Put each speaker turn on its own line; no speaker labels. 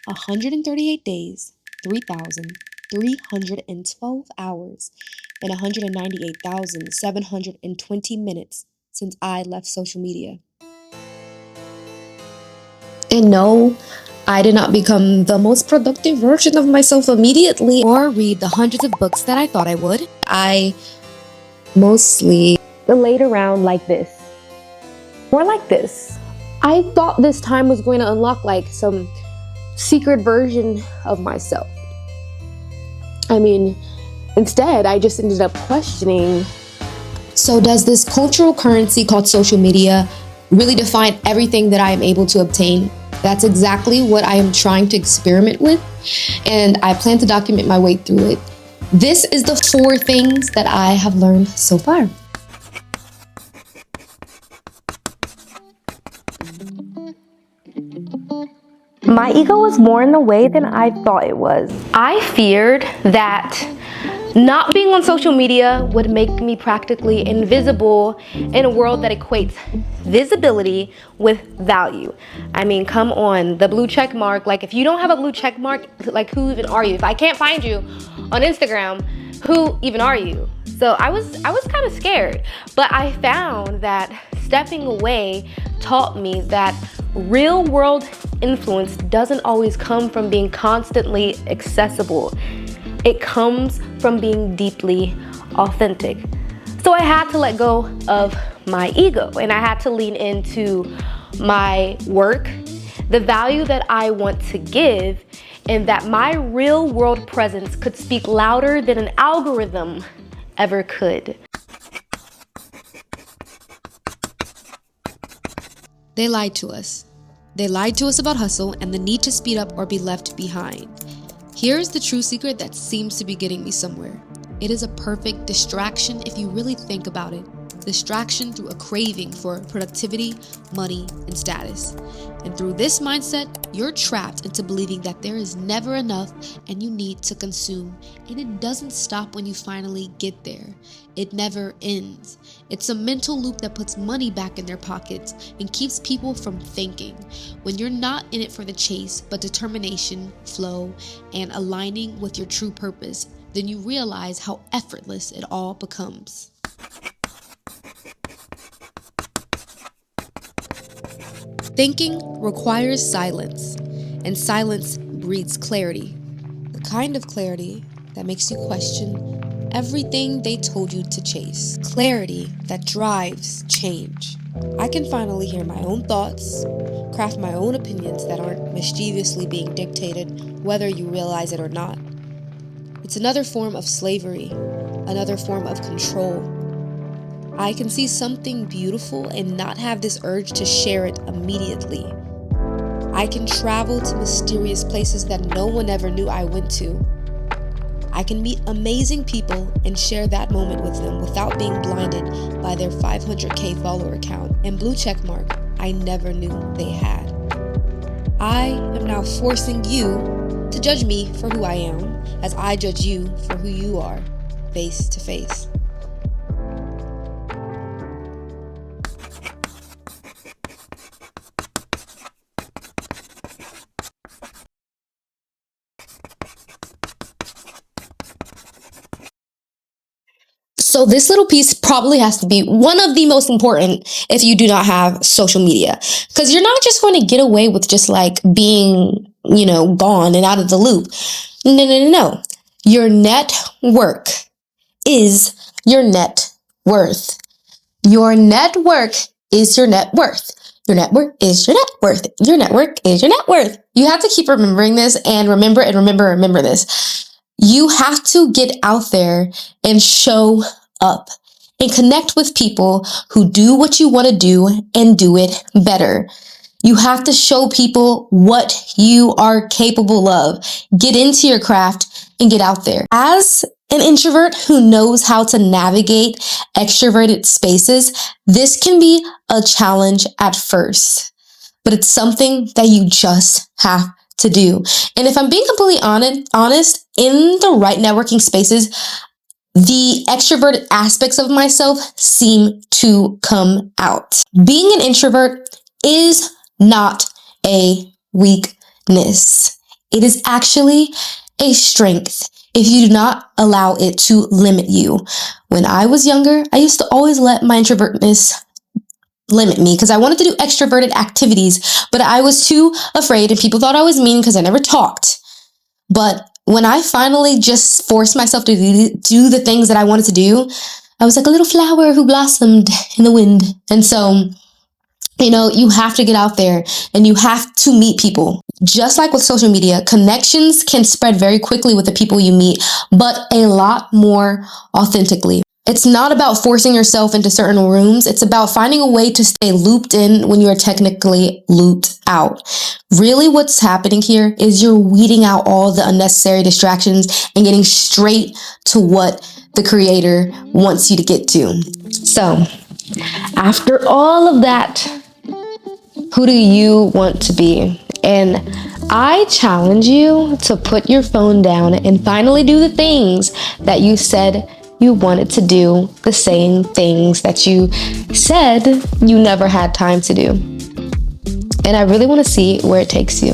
138 days, 3,312 hours, and 198,720 minutes since I left social media. And no, I did not become the most productive version of myself immediately or read the hundreds of books that I thought I would. I mostly laid around like this. Or like this. I thought this time was going to unlock like some secret version of myself. I mean, instead, I just ended up questioning. So does this cultural currency called social media really define everything that I am able to obtain? That's exactly what I am trying to experiment with, and I plan to document my way through it. This is the 4 things that I have learned so far. My ego was more in the way than I thought it was. I feared that not being on social media would make me practically invisible in a world that equates visibility with value. I mean, come on, the blue check mark. Like, if you don't have a blue check mark, like, who even are you? If I can't find you on Instagram, who even are you? So I was kind of scared, but I found that stepping away taught me that real world influence doesn't always come from being constantly accessible. It comes from being deeply authentic. So I had to let go of my ego, and I had to lean into my work, the value that I want to give, and that my real world presence could speak louder than an algorithm ever could. They lied to us. They lied to us about hustle and the need to speed up or be left behind. Here's the true secret that seems to be getting me somewhere. It is a perfect distraction if you really think about it. Distraction through a craving for productivity, money, and status. And through this mindset, you're trapped into believing that there is never enough and you need to consume. And it doesn't stop when you finally get there. It never ends. It's a mental loop that puts money back in their pockets and keeps people from thinking. When you're not in it for the chase, but determination, flow, and aligning with your true purpose, then you realize how effortless it all becomes. Thinking requires silence, and silence breeds clarity. The kind of clarity that makes you question everything they told you to chase. Clarity that drives change. I can finally hear my own thoughts, craft my own opinions that aren't mischievously being dictated, whether you realize it or not. It's another form of slavery, another form of control. I can see something beautiful and not have this urge to share it immediately. I can travel to mysterious places that no one ever knew I went to. I can meet amazing people and share that moment with them without being blinded by their 500K follower count and blue check mark I never knew they had. I am now forcing you to judge me for who I am, as I judge you for who you are, face to face. So this little piece probably has to be one of the most important if you do not have social media, because you're not just going to get away with just like being, gone and out of the loop. No. Your network is your net worth. Your network is your net worth. Your network is your net worth. Your network is your net worth. You have to keep remembering this and remember this. You have to get out there and show up and connect with people who do what you want to do and do it better. You have to show people what you are capable of. Get into your craft and get out there. As an introvert who knows how to navigate extroverted spaces, this can be a challenge at first, but it's something that you just have to do. And if I'm being completely honest, in the right networking spaces, the extroverted aspects of myself seem to come out. Being an introvert is not a weakness. It is actually a strength if you do not allow it to limit you. When I was younger, I used to always let my introvertness limit me because I wanted to do extroverted activities, but I was too afraid and people thought I was mean because I never talked. But when I finally just forced myself to do the things that I wanted to do, I was like a little flower who blossomed in the wind. And so, you have to get out there and you have to meet people. Just like with social media, connections can spread very quickly with the people you meet, but a lot more authentically. It's not about forcing yourself into certain rooms. It's about finding a way to stay looped in when you are technically looped out. Really, what's happening here is you're weeding out all the unnecessary distractions and getting straight to what the creator wants you to get to. So, after all of that, who do you want to be? And I challenge you to put your phone down and finally do the things that you said you wanted to do, the same things that you said you never had time to do. And I really want to see where it takes you.